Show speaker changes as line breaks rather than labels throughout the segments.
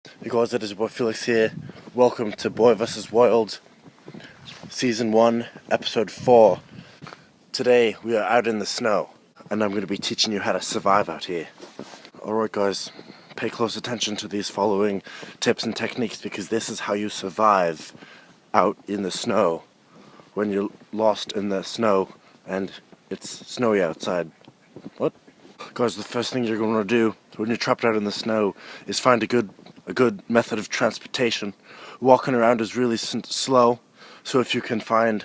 Hey guys, it is your boy Felix here. Welcome to Boy vs. Wild, Season 1, Episode 4. Today we are out in the snow, and I'm going to be teaching you how to survive out here. Alright guys, pay close attention to these following tips and techniques, because this is how you survive out in the snow when you're lost in the snow and it's snowy outside. What? Guys, the first thing you're going to do when you're trapped out in the snow is find a good method of transportation. Walking around is really slow, so if you can find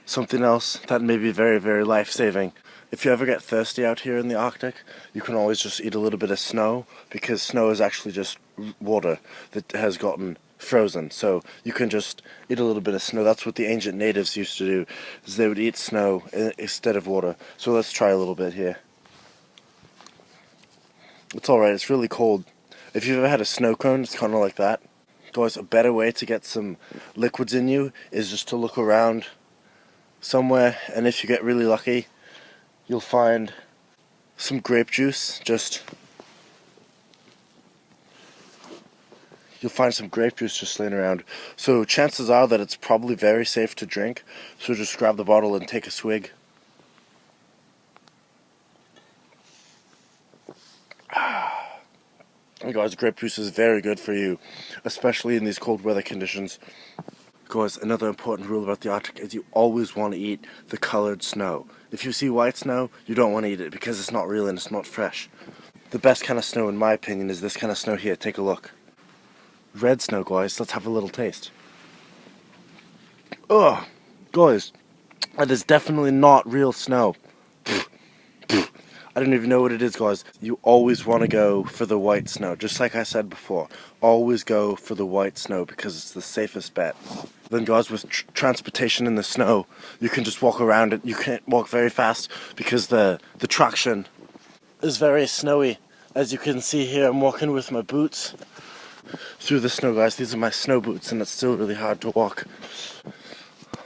something else, that may be very, very life-saving. If you ever get thirsty out here in the Arctic, you can always just eat a little bit of snow, because snow is actually just water that has gotten frozen. So you can just eat a little bit of snow. That's what the ancient natives used to do, is they would eat snow instead of water. So let's try a little bit here. It's alright, it's really cold. If you've ever had a snow cone, it's kind of like that. Guys, a better way to get some liquids in you is just to look around somewhere, and if you get really lucky, you'll find some grape juice. You'll find some grape juice just laying around. So chances are that it's probably very safe to drink, so just grab the bottle and take a swig. And guys, grape juice is very good for you, especially in these cold weather conditions. Guys, another important rule about the Arctic is you always want to eat the colored snow. If you see white snow, you don't want to eat it because it's not real and it's not fresh. The best kind of snow, in my opinion, is this kind of snow here. Take a look. Red snow, guys. Let's have a little taste. Ugh, guys, that is definitely not real snow. I don't even know what it is, guys. You always want to go for the white snow. Just like I said before, always go for the white snow because it's the safest bet. Then guys, with transportation in the snow, you can just walk around it. You can't walk very fast because the traction is very snowy. As you can see here, I'm walking with my boots through the snow, guys. These are my snow boots, and it's still really hard to walk.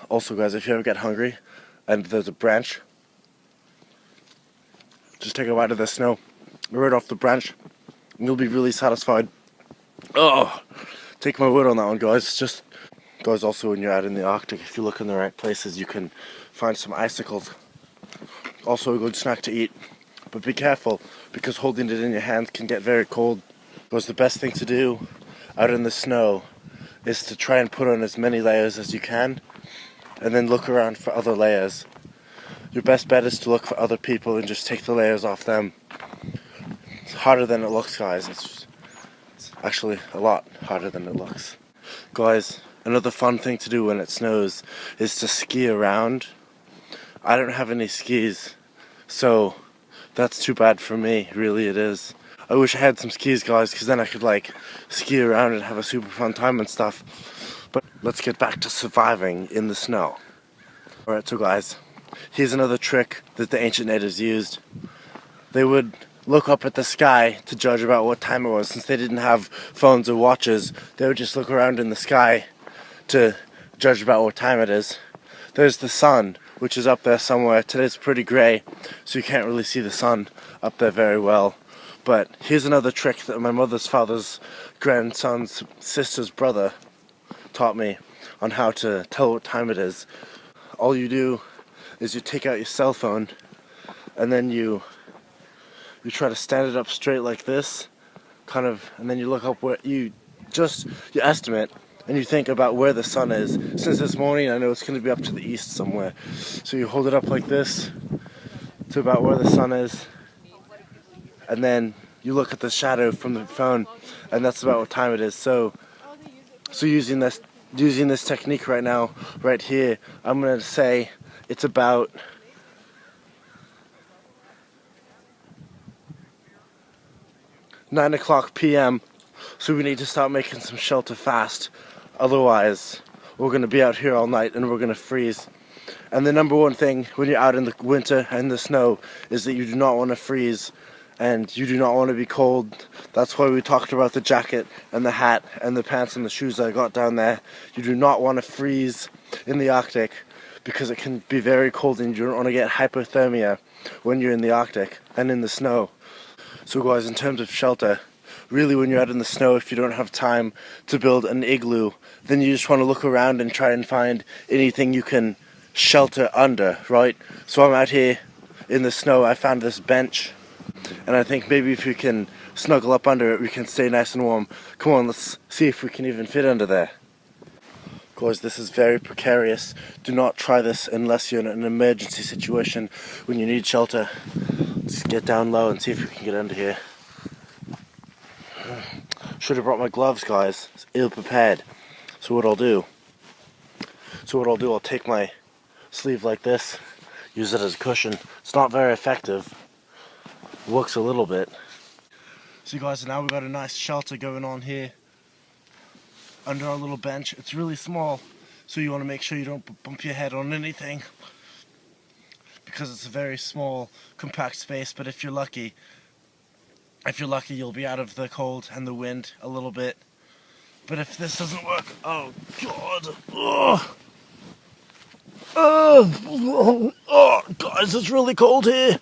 Also, guys, if you ever get hungry and there's a branch, just take a bite of the snow right off the branch, and you'll be really satisfied. Oh, take my word on that one, guys. Guys, also when you're out in the Arctic, if you look in the right places, you can find some icicles. Also a good snack to eat. But be careful, because holding it in your hands can get very cold. Because the best thing to do out in the snow is to try and put on as many layers as you can, and then look around for other layers. Your best bet is to look for other people and just take the layers off them. It's harder than it looks, guys. It's actually a lot harder than it looks. Guys, another fun thing to do when it snows is to ski around. I don't have any skis, so that's too bad for me, really it is. I wish I had some skis, guys, because then I could ski around and have a super fun time and stuff. But let's get back to surviving in the snow. Alright, so guys, here's another trick that the ancient natives used. They would look up at the sky to judge about what time it was. Since they didn't have phones or watches, they would just look around in the sky to judge about what time it is. There's the sun, which is up there somewhere. Today's pretty grey, so you can't really see the sun up there very well. But here's another trick that my mother's father's grandson's sister's brother taught me on how to tell what time it is. All you do is you take out your cell phone, and then you try to stand it up straight like this, and then you look up where you estimate, and you think about where the sun is. Since this morning I know it's going to be up to the east somewhere, so you hold it up like this to about where the sun is, and then you look at the shadow from the phone, and that's about what time it is. So using this technique right here, I'm going to say it's about 9 o'clock p.m. So we need to start making some shelter fast. Otherwise, we're going to be out here all night and we're going to freeze. And the number one thing when you're out in the winter and the snow is that you do not want to freeze and you do not want to be cold. That's why we talked about the jacket and the hat and the pants and the shoes I got down there. You do not want to freeze in the Arctic because it can be very cold and you don't want to get hypothermia when you're in the Arctic and in the snow. So guys, in terms of shelter, really when you're out in the snow, if you don't have time to build an igloo, then you just want to look around and try and find anything you can shelter under, right? So I'm out here in the snow. I found this bench, and I think maybe if you can snuggle up under it, we can stay nice and warm. Come on, let's see if we can even fit under there. Guys, this is very precarious. Do not try this unless you're in an emergency situation when you need shelter. Just get down low and see if we can get under here. Should have brought my gloves, guys. It's ill prepared. So what I'll do, I'll take my sleeve like this, use it as a cushion. It's not very effective. Works a little bit. So guys, now we've got a nice shelter going on here under our little bench. It's really small, so you want to make sure you don't bump your head on anything, because it's a very small, compact space. But if you're lucky, you'll be out of the cold and the wind a little bit. But if this doesn't work, oh god, oh guys, it's really cold here.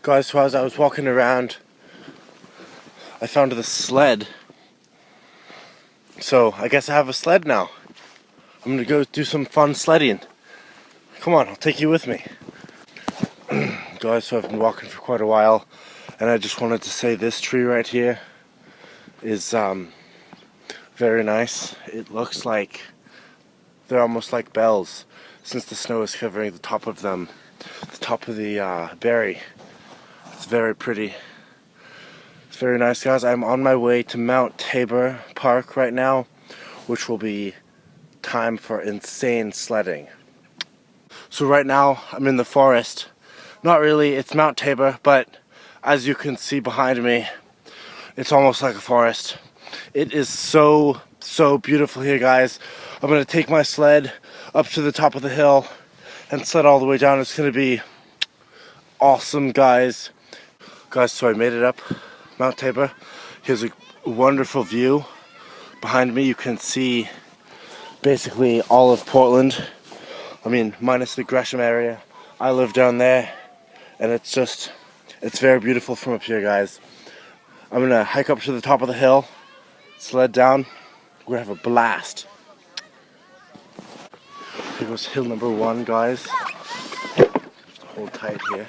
Guys, so as I was walking around, I found this sled. So I guess I have a sled now. I'm gonna go do some fun sledding. Come on, I'll take you with me. Guys, so I've been walking for quite a while, and I just wanted to say this tree right here is very nice. It looks like they're almost like bells, since the snow is covering the top of them, the top of the berry. It's very pretty. It's very nice, guys. I'm on my way to Mount Tabor Park right now, which will be time for insane sledding. So right now I'm in the forest. Not really, it's Mount Tabor, but as you can see behind me, it's almost like a forest. It is so beautiful here, guys. I'm going to take my sled up to the top of the hill and sled all the way down. It's going to be awesome, guys. Guys, so I made it up Mount Tabor. Here's a wonderful view. Behind me you can see basically all of Portland. I mean, minus the Gresham area. I live down there, and it's very beautiful from up here, guys. I'm gonna hike up to the top of the hill, sled down. We're gonna have a blast. Here goes hill number 1, guys. Just hold tight here.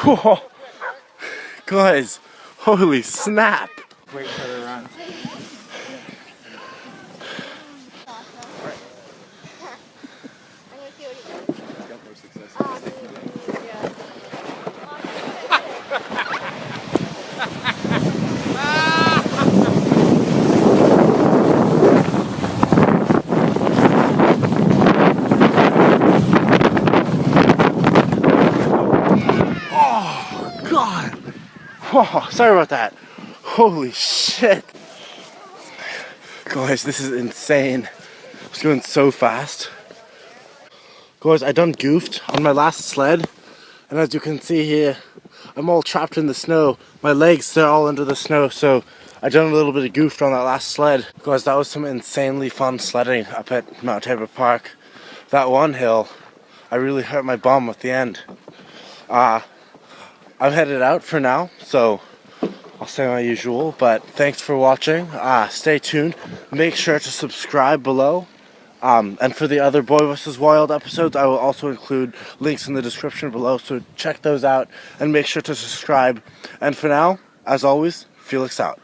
Whoa. Guys, holy snap!
Wait for the run.
Oh, sorry about that. Holy shit. Guys, this is insane. It's going so fast. Guys, I done goofed on my last sled, and as you can see here, I'm all trapped in the snow. My legs, they're all under the snow, so I done a little bit of goofed on that last sled. Guys, that was some insanely fun sledding up at Mount Tabor Park. That one hill, I really hurt my bum at the end. I'm headed out for now, so I'll say my usual, but thanks for watching. Stay tuned. Make sure to subscribe below. And for the other Boy vs. Wild episodes, I will also include links in the description below, so check those out and make sure to subscribe. And for now, as always, Felix out.